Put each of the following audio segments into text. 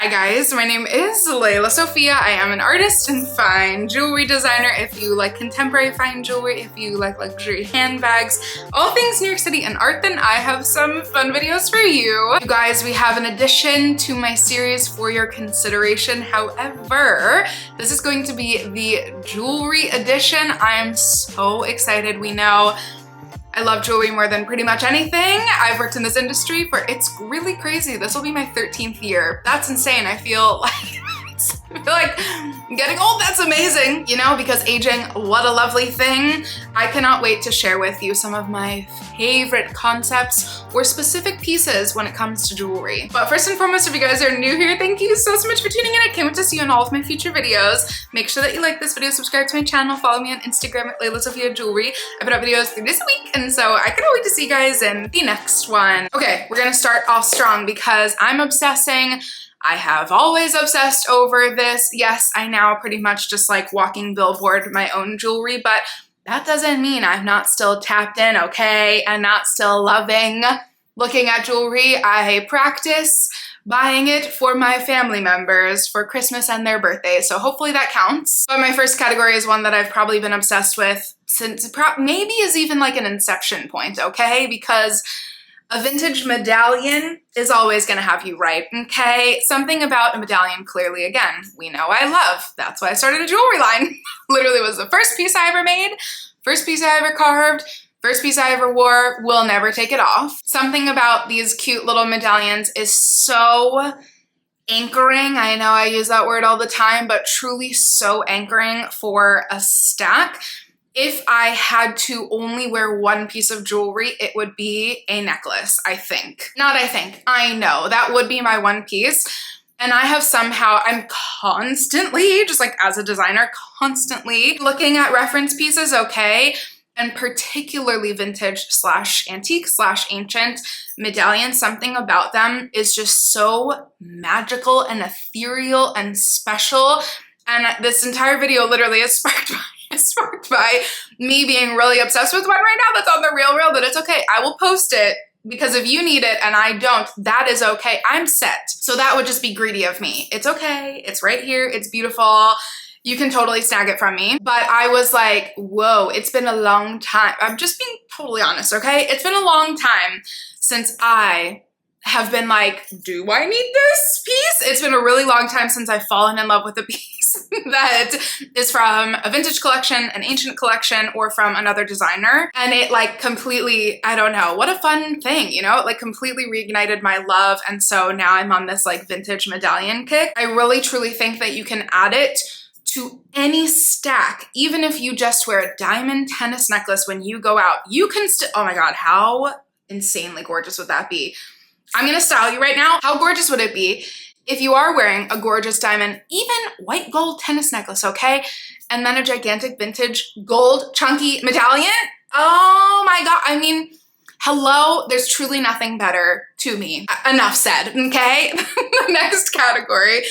Hi guys, my name is Lelasophia. I am an artist and fine jewelry designer. If you like contemporary fine jewelry, if you like luxury handbags, all things New York City and art, then I have some fun videos for you. You guys, we have an addition to my series for your consideration. However, this is going to be the jewelry edition. I am so excited. We know I love jewelry more than pretty much anything. I've worked in this industry for, it's really crazy. This will be my 13th year. That's insane. I feel like I'm getting old. That's amazing, you know, because aging, what a lovely thing. I cannot wait to share with you some of my favorite concepts or specific pieces when it comes to jewelry. But first and foremost, if you guys are new here, thank you so much for tuning in. I can't wait to see you in all of my future videos. Make sure that you like this video, subscribe to my channel, follow me on Instagram at lelasophia jewelry. I put out videos 3 days a week, and so I cannot wait to see you guys in the next one. Okay, we're gonna start off strong because I'm obsessing. I have always obsessed over this. Yes, I now pretty much just like walking billboard my own jewelry, but that doesn't mean I'm not still tapped in, okay? I'm not still loving looking at jewelry. I practice buying it for my family members for Christmas and their birthdays, so hopefully that counts. But my first category is one that I've probably been obsessed with since maybe is even like an inception point, okay? Because a vintage medallion is always gonna have you right, okay? Something about a medallion, clearly, again, we know I love. That's why I started a jewelry line. Literally was the first piece I ever made, first piece I ever carved, first piece I ever wore, will never take it off. Something about these cute little medallions is so anchoring. I know I use that word all the time, but truly so anchoring for a stack. If I had to only wear one piece of jewelry, it would be a necklace, I think. Not I think, I know. That would be my one piece. And I have somehow, I'm constantly, just like as a designer, constantly looking at reference pieces, okay? And particularly vintage slash antique slash ancient medallions, something about them is just so magical and ethereal and special. And this entire video literally is sparked by me being really obsessed with one right now that's on the real, but it's okay. I will post it because if you need it and I don't, that is okay. I'm set. So that would just be greedy of me. It's okay. It's right here. It's beautiful. You can totally snag it from me. But I was like, whoa, it's been a long time. I'm just being totally honest, okay? It's been a long time since I have been like, do I need this piece? It's been a really long time since I've fallen in love with a piece that is from a vintage collection, an ancient collection, or from another designer. And it like completely, I don't know, what a fun thing, you know? It like completely reignited my love. And so now I'm on this like vintage medallion kick. I really truly think that you can add it to any stack, even if you just wear a diamond tennis necklace when you go out, you can still, oh my God, how insanely gorgeous would that be? I'm gonna style you right now. How gorgeous would it be if you are wearing a gorgeous diamond, even white gold tennis necklace, okay? And then a gigantic vintage gold chunky medallion? Oh my God, I mean, hello, there's truly nothing better to me. Enough said, okay? The next category.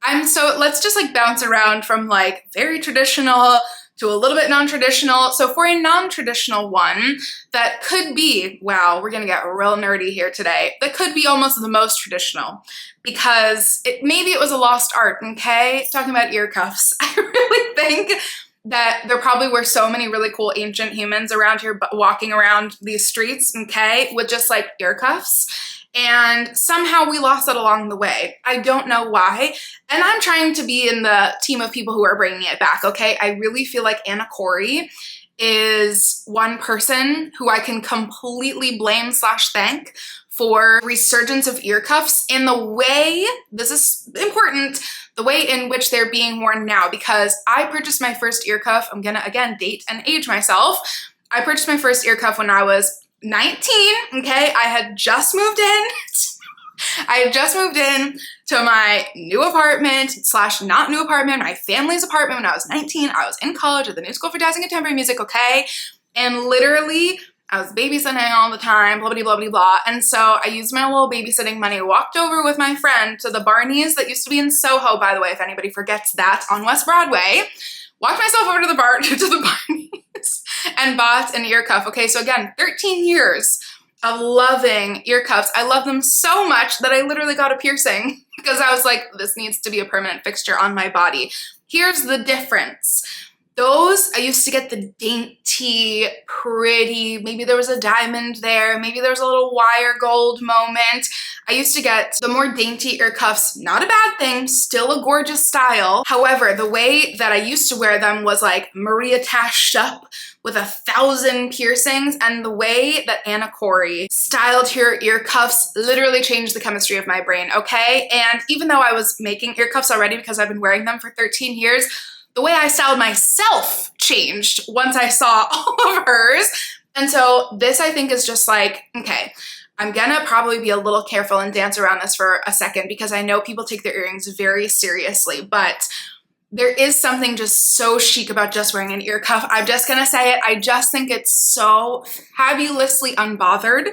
Let's just like bounce around from like very traditional to a little bit non-traditional. So for a non-traditional one, that could be, wow, we're gonna get real nerdy here today, that could be almost the most traditional because maybe it was a lost art, okay? Talking about earcuffs, I really think that there probably were so many really cool ancient humans around here walking around these streets, okay, with just like earcuffs. And somehow we lost that along the way. I don't know why. And I'm trying to be in the team of people who are bringing it back, okay? I really feel like Anna Corey is one person who I can completely blame slash thank for resurgence of earcuffs in the way, this is important, the way in which they're being worn now, because I purchased my first earcuff, I'm gonna again date and age myself. I purchased my first earcuff when I was 19, okay? I had just moved in. I had just moved in to my new apartment slash not new apartment, my family's apartment when I was 19. I was in college at the New School for Jazz and Contemporary Music, okay? And literally, I was babysitting all the time, blah, blah, blah, blah, blah. And so I used my little babysitting money, walked over with my friend to the Barney's that used to be in Soho, by the way, if anybody forgets that, on West Broadway. Walked myself over to the Barney's and bought an ear cuff. Okay, so again, 13 years of loving ear cuffs. I love them so much that I literally got a piercing because I was like, this needs to be a permanent fixture on my body. Here's the difference. Those, I used to get the dainty, pretty, maybe there was a diamond there, maybe there was a little wire gold moment. I used to get the more dainty ear cuffs, not a bad thing, still a gorgeous style. However, the way that I used to wear them was like Maria Tashed up with 1,000 piercings, and the way that Anna Corey styled her ear cuffs literally changed the chemistry of my brain, okay? And even though I was making ear cuffs already because I've been wearing them for 13 years, the way I styled myself changed once I saw all of hers. And so this, I think, is just like, okay, I'm gonna probably be a little careful and dance around this for a second because I know people take their earrings very seriously, but there is something just so chic about just wearing an ear cuff. I'm just gonna say it. I just think it's so fabulously unbothered.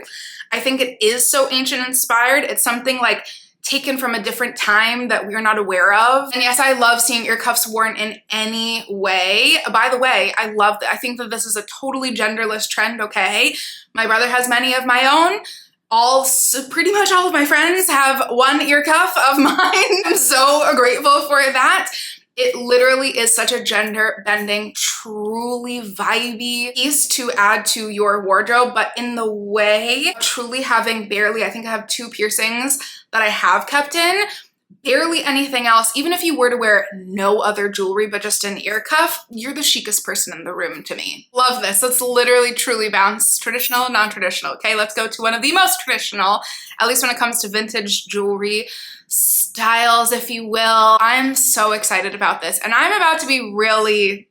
I think it is so ancient inspired. It's something like taken from a different time that we're not aware of. And yes, I love seeing ear cuffs worn in any way. By the way, I love that. I think that this is a totally genderless trend, okay? My brother has many of my own. Pretty much all of my friends have one ear cuff of mine. I'm so grateful for that. It literally is such a gender bending, truly vibey piece to add to your wardrobe, but in the way of truly having barely, I think I have 2 piercings that I have kept in, barely anything else. Even if you were to wear no other jewelry but just an ear cuff, you're the chicest person in the room to me. Love this. Let's literally truly bounce traditional, non-traditional. Okay, let's go to one of the most traditional, at least when it comes to vintage jewelry styles, if you will. I'm so excited about this, and I'm about to be really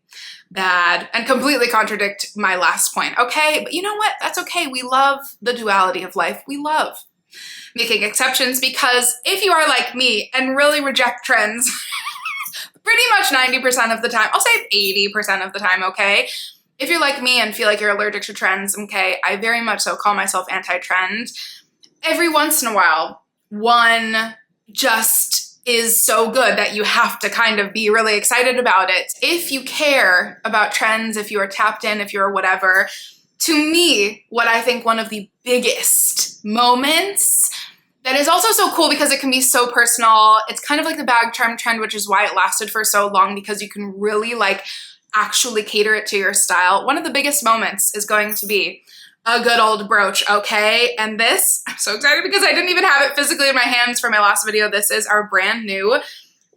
bad and completely contradict my last point, okay? But you know what? That's okay. We love the duality of life. We love making exceptions, because if you are like me and really reject trends pretty much 90% of the time, I'll say 80% of the time, okay? If you're like me and feel like you're allergic to trends, okay, I very much so call myself anti-trend. Every once in a while, one just is so good that you have to kind of be really excited about it. If you care about trends, if you are tapped in, if you're whatever, to me, what I think one of the biggest moments that is also so cool because it can be so personal. It's kind of like the bag charm trend, which is why it lasted for so long, because you can really like actually cater it to your style. One of the biggest moments is going to be a good old brooch, okay? And this, I'm so excited because I didn't even have it physically in my hands for my last video. This is our brand new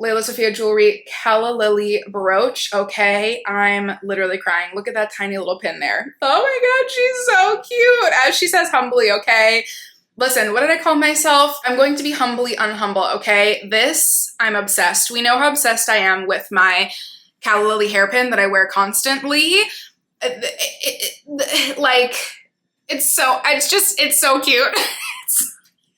lelasophia Jewelry Calla Lily brooch, okay? I'm literally crying. Look at that tiny little pin there. Oh my God, she's so cute. As she says humbly, okay? Listen, what did I call myself? I'm going to be humbly unhumble, okay? This, I'm obsessed. We know how obsessed I am with my Calla Lily hairpin that I wear constantly. It's so cute.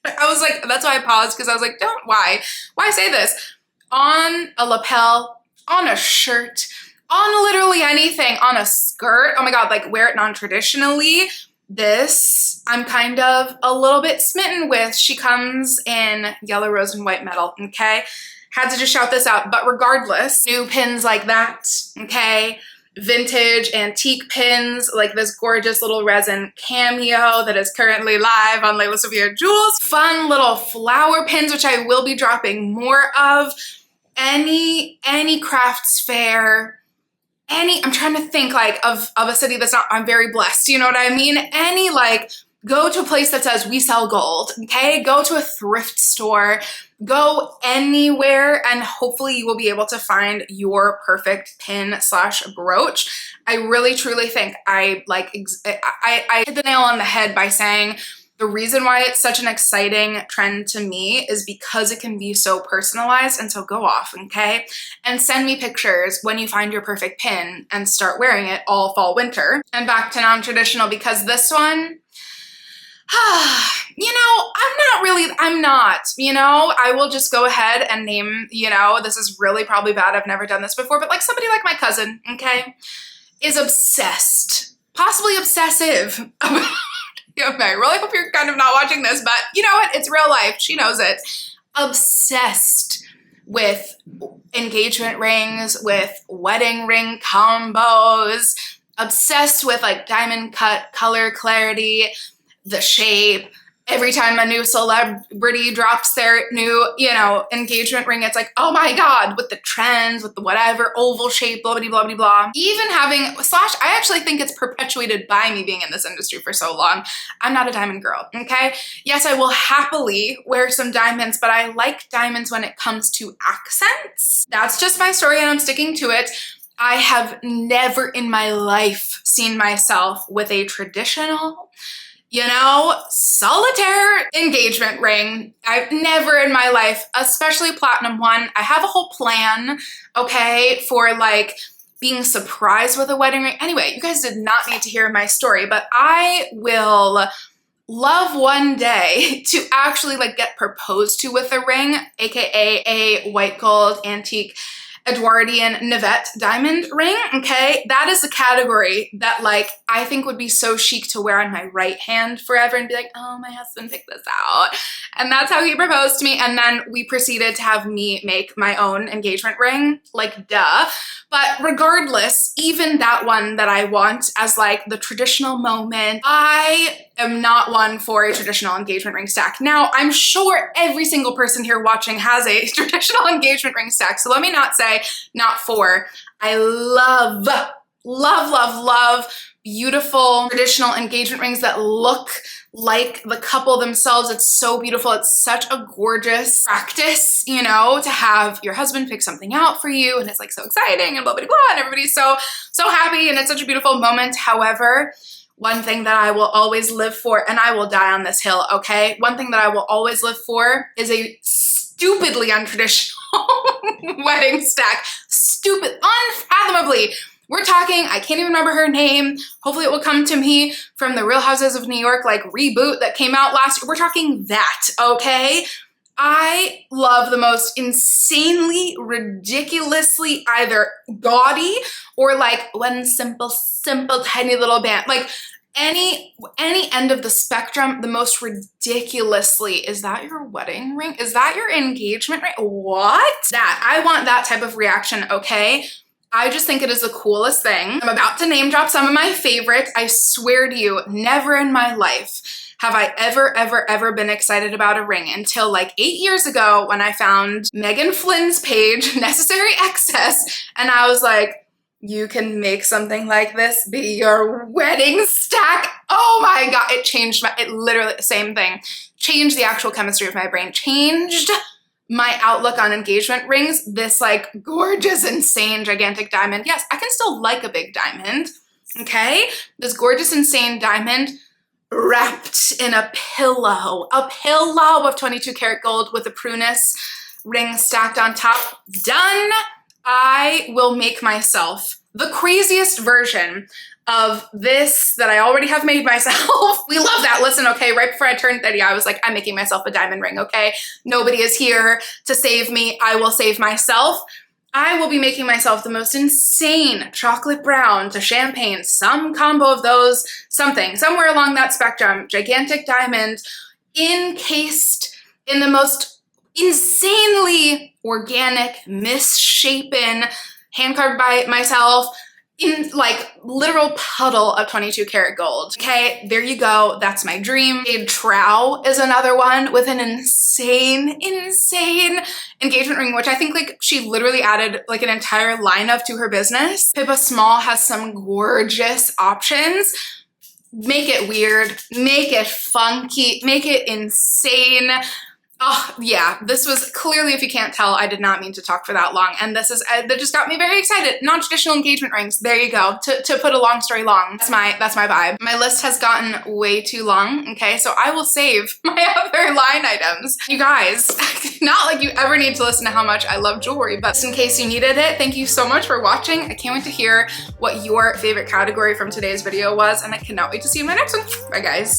I was like, that's why I paused, because I was like, why say this? On a lapel, on a shirt, on literally anything, on a skirt. Oh my God, like wear it non-traditionally. This, I'm kind of a little bit smitten with. She comes in yellow, rose, and white metal, okay? Had to just shout this out, but regardless, new pins like that, okay? Vintage antique pins like this gorgeous little resin cameo that is currently live on lelasophia Jewels. Fun little flower pins, which I will be dropping more of. Any crafts fair, I'm trying to think like of a city that's not, I'm very blessed, you know what I mean? Any like, go to a place that says we sell gold, okay? Go to a thrift store, go anywhere, and hopefully you will be able to find your perfect pin slash brooch. I really truly think I hit the nail on the head by saying the reason why it's such an exciting trend to me is because it can be so personalized. And so go off, okay? And send me pictures when you find your perfect pin and start wearing it all fall winter. And back to non-traditional, because this one, you know, I will just go ahead and name, you know, this is really probably bad. I've never done this before, but like somebody like my cousin, okay, is obsessed, possibly obsessive about, I really hope you're kind of not watching this, but you know what? It's real life. She knows it. Obsessed with engagement rings, with wedding ring combos, obsessed with like diamond cut, color clarity, the shape. Every time a new celebrity drops their new, you know, engagement ring, it's like, oh my God, with the trends, with the whatever, oval shape, blah, blah, blah, blah, blah. Even having, I actually think it's perpetuated by me being in this industry for so long. I'm not a diamond girl, okay? Yes, I will happily wear some diamonds, but I like diamonds when it comes to accents. That's just my story and I'm sticking to it. I have never in my life seen myself with a traditional, you know, solitaire engagement ring. I've never in my life, especially platinum one. I have a whole plan, okay, for like being surprised with a wedding ring. Anyway, you guys did not need to hear my story, but I will love one day to actually like get proposed to with a ring, aka a white gold antique Edwardian Nivette diamond ring, okay? That is the category that like I think would be so chic to wear on my right hand forever and be like, oh, my husband picked this out. And that's how he proposed to me. And then we proceeded to have me make my own engagement ring, like duh. But regardless, even that one that I want as like the traditional moment, I am not one for a traditional engagement ring stack. Now, I'm sure every single person here watching has a traditional engagement ring stack. So let me not say not for. I love, love, love, love beautiful traditional engagement rings that look like the couple themselves. It's so beautiful. It's such a gorgeous practice, you know, to have your husband pick something out for you and it's like so exciting and blah, blah, blah, and everybody's so happy and it's such a beautiful moment. However, one thing that I will always live for, and I will die on this hill, okay? One thing that I will always live for is a stupidly untraditional wedding stack. Stupid, unfathomably. We're talking, I can't even remember her name. Hopefully it will come to me from the Real Houses of New York, like reboot that came out last year. We're talking that, okay? I love the most insanely, ridiculously either gaudy or like one simple, tiny little band. Like any end of the spectrum, the most ridiculously, is that your wedding ring? Is that your engagement ring? What? That, I want that type of reaction, okay? I just think it is the coolest thing. I'm about to name drop some of my favorites. I swear to you, never in my life have I ever been excited about a ring until like 8 years ago when I found Megan Flynn's page, Necessary Excess, and I was like, you can make something like this be your wedding stack. Oh my God, it changed it literally, same thing, changed the actual chemistry of my brain, changed my outlook on engagement rings. This like gorgeous, insane, gigantic diamond. Yes, I can still like a big diamond, okay? This gorgeous, insane diamond wrapped in a pillow of 22 karat gold with a prunus ring stacked on top. Done. I will make myself the craziest version of this that I already have made myself. We love that. Listen, okay, right before I turned 30, I was like, I'm making myself a diamond ring, okay? Nobody is here to save me. I will save myself. I will be making myself the most insane chocolate brown to champagne, some combo of those, something, somewhere along that spectrum, gigantic diamond, encased in the most insanely organic, misshapen, hand-carved by myself, in like literal puddle of 22 karat gold. Okay, there you go. That's my dream. Jade Trow is another one with an insane engagement ring, which I think like she literally added like an entire line of to her business. Pippa Small has some gorgeous options. Make it weird, make it funky, make it insane. Oh yeah, this was clearly, if you can't tell, I did not mean to talk for that long. And this is, that just got me very excited. Non-traditional engagement rings, there you go. To put a long story long, that's my vibe. My list has gotten way too long, okay? So I will save my other line items. You guys, not like you ever need to listen to how much I love jewelry, but just in case you needed it, thank you so much for watching. I can't wait to hear what your favorite category from today's video was, and I cannot wait to see you in my next one. Bye guys.